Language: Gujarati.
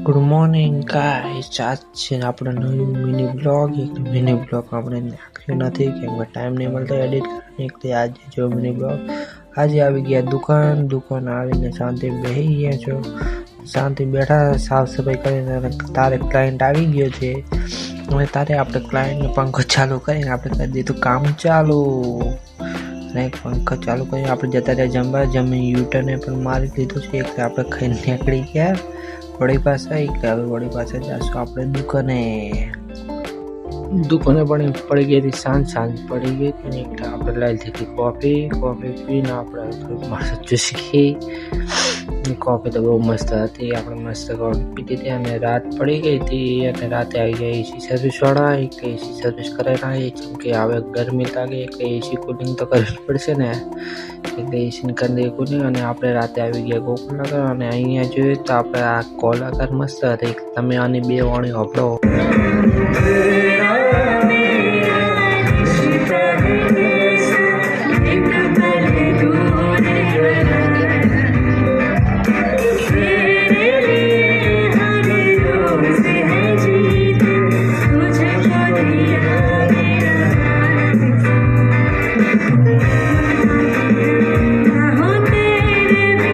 ગુડ મોર્નિંગ ગાઈસ, આજ છે આપણે નવું મિની બ્લોગ આપણે નાખ્યું નથી કેમ કે ટાઈમ નહીં મળતો એડિટ કરવાની. એટલે આજે જો મિની બ્લોગ આજે આવી ગયા દુકાન આવીને શાંતિ બેસી ગયા છો, શાંતિ બેઠા સાફ સફાઈ કરીને. તારે ક્લાયન્ટ આવી ગયો છે અને તારે આપણે ક્લાયન્ટને પંખો ચાલુ કરીને આપણે કરી દીધું કામ ચાલુ. અને પંખો ચાલુ કરીને આપણે જતા રહ્યા જમીન યુટર્ને પણ મારી લીધું છે. એટલે આપણે ખાઈને નીકળી ગયા વળી પાસે. હવે વળી પાસે જશું આપણે દુકાને પણ પડી ગઈ હતી, સાંજ પડી ગઈ હતી. એટલે આપણે લઈ લીધી કોફી પીને આપણે થોડીક મસ્ત ચૂસી. કોફી તો બહુ મસ્ત હતી, આપણે મસ્ત કોફી પીધી હતી. અને રાત પડી ગઈ હતી અને રાતે આવી ગયા એસી સર્વિસવાળા. એટલે એસી સર્વિસ કરાવી કેમ કે હવે ગરમી લાગે એટલે એસી કુલિંગ તો કરવી પડશે ને. એટલે એસી કરી દે કુલિંગ. અને આપણે રાતે આવી ગયા ગોકુલનગર. અને અહીંયા જોઈએ તો આપણે આ કોલાકાર મસ્ત હતી. તમે આની બે વાણી હોપડો.